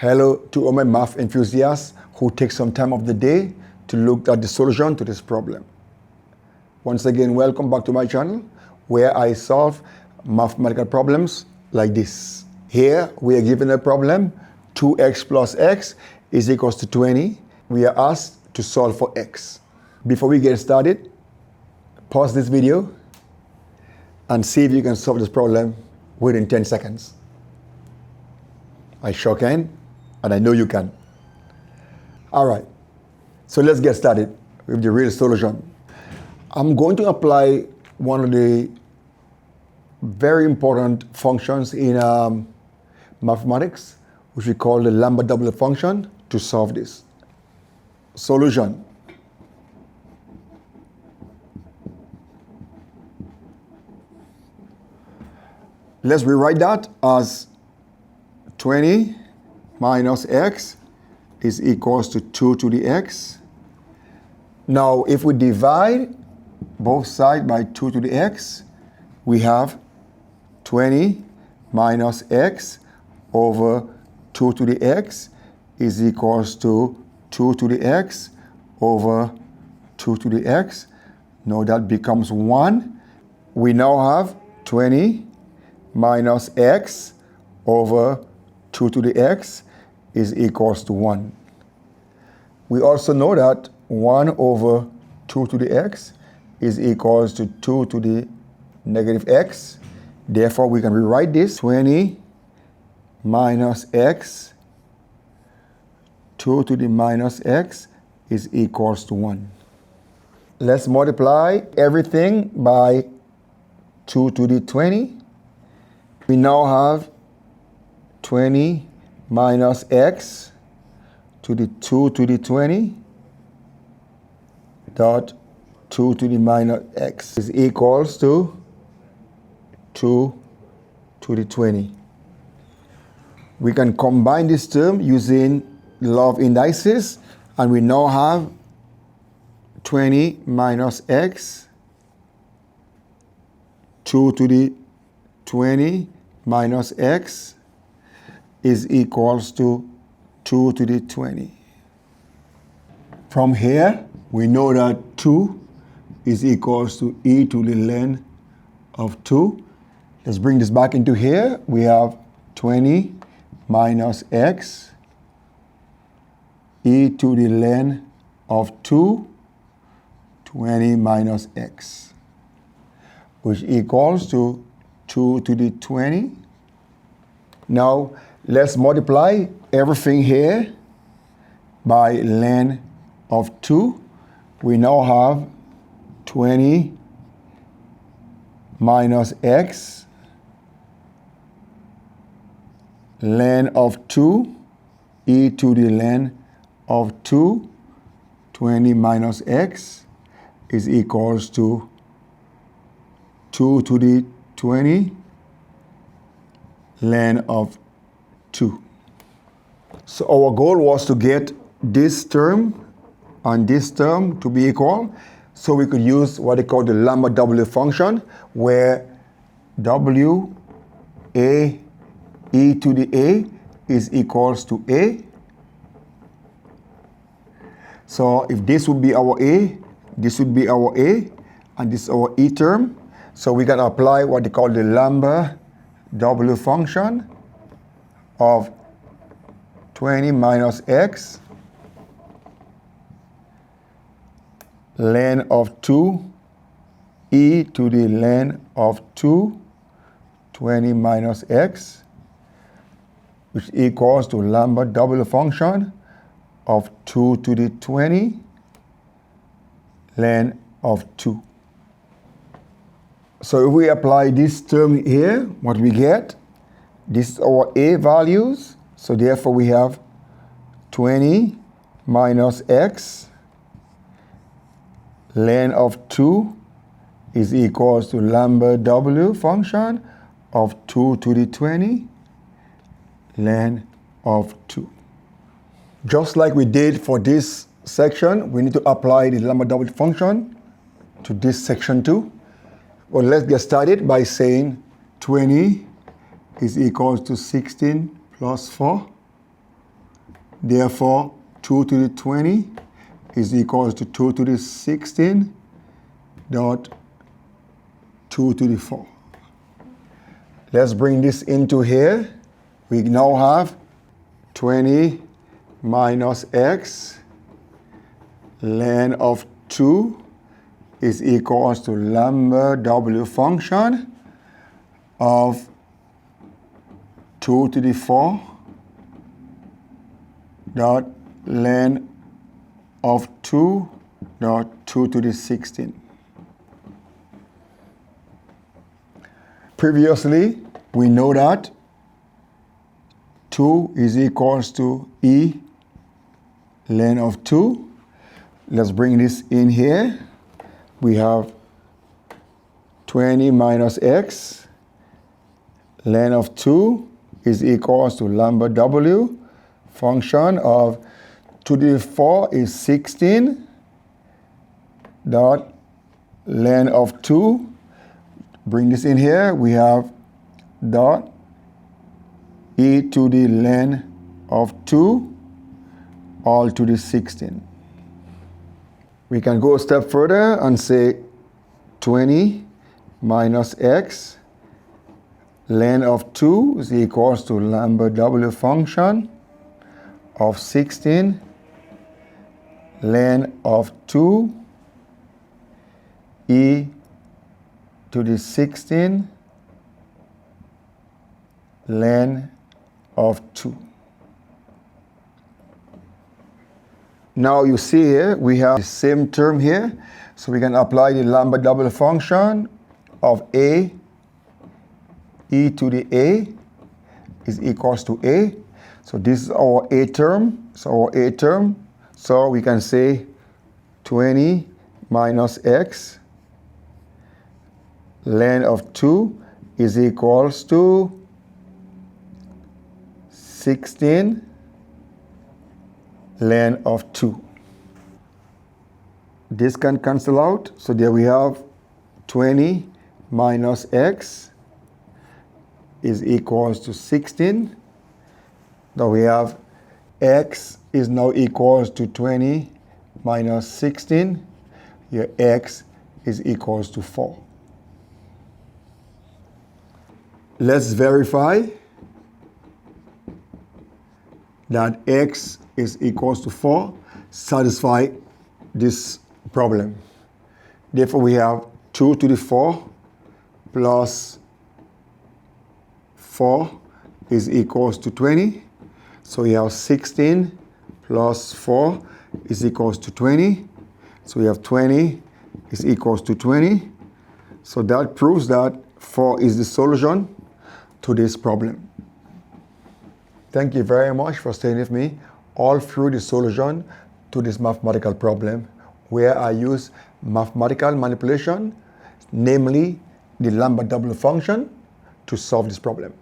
Hello to all my math enthusiasts who take some time of the day to look at the solution to this problem. Once again, welcome back to my channel where I solve mathematical problems like this. Here we are given a problem, 2x plus x is equals to 20. We are asked to solve for x. Before we get started, pause this video and see if you can solve this problem within 10 seconds. I sure can, and I know you can. All right, so let's get started with the real solution. I'm going to apply one of the very important functions in mathematics, which we call the Lambda-Doublet function, to solve this. Solution. Let's rewrite that as 20 minus x is equals to 2 to the x. Now, if we divide both sides by 2 to the x, we have 20 minus x over 2 to the x is equals to 2 to the x over 2 to the x. Now that becomes 1. We now have 20 minus x over 2 to the x is equals to 1. We also know that 1 over 2 to the x is equals to 2 to the negative x. Therefore, we can rewrite this 20 minus x, 2 to the minus x is equals to 1. Let's multiply everything by 2 to the 20. We now have 20 minus x to the 2 to the 20 dot 2 to the minus x is equals to 2 to the 20. We can combine this term using law of indices, and we now have 20 minus x, 2 to the 20 minus x is equals to 2 to the 20. From here, we know that 2 is equals to e to the ln of 2. Let's bring this back into here. We have 20 minus x e to the ln of 2, 20 minus x, which equals to 2 to the 20. Now, let's multiply everything here by ln of 2. We now have 20 minus x ln of 2 e to the ln of 2, 20 minus x is equals to 2 to the 20 ln of 2. So our goal was to get this term and this term to be equal, so we could use what they call the Lambda-Doublet function, where w a e to the a is equals to a. So if this would be our a, this would be our a, and this is our e term. So we can apply what they call the Lambda-Doublet function of 20 minus x ln of 2 e to the ln of 2, 20 minus x, which equals to Lambda-Doublet function of 2 to the 20 ln of 2. So if we apply this term here, what we get, this is our a values. So therefore we have 20 minus x ln of 2 is equals to Lambda-Doublet function of 2 to the 20 ln of 2. Just like we did for this section, we need to apply the Lambda-Doublet function to this section too. Well, let's get started by saying 20 is equals to 16 plus 4 Therefore, 2 to the 20 is equals to 2 to the 16 dot 2 to the 4. Let's bring this into here. We now have 20 minus x ln of 2 is equals to lambda w function of 2 to the 4 dot ln of 2 dot 2 to the 16. Previously, we know that 2 is equals to e ln of 2. Let's bring this in here. We have 20 minus x ln of 2 is equals to lambda w function of 2 to the 4 is 16 dot ln of 2. Bring this in here. We have dot e to the ln of 2 all to the 16. We can go a step further and say 20 minus x ln of 2 is equals to lambda w function of 16 ln of 2 e to the 16 ln of 2. Now you see here, we have the same term here. So we can apply the lambda w function of a e to the a is equals to a. So this is our a term. So we can say 20 minus x ln of 2 is equals to 16 ln of 2. This can cancel out. So there we have 20 minus x is equals to 16. Now we have x is now equals to 20 minus 16. Here x is equals to 4. Let's verify that x is equals to 4, satisfy this problem. Therefore, we have 2 to the 4 plus 4 is equals to 20. So we have 16 plus 4 is equals to 20. So we have 20 is equals to 20. So that proves that 4 is the solution to this problem. Thank you very much for staying with me all through the solution to this mathematical problem, where I use mathematical manipulation, namely the lambda w function, to solve this problem.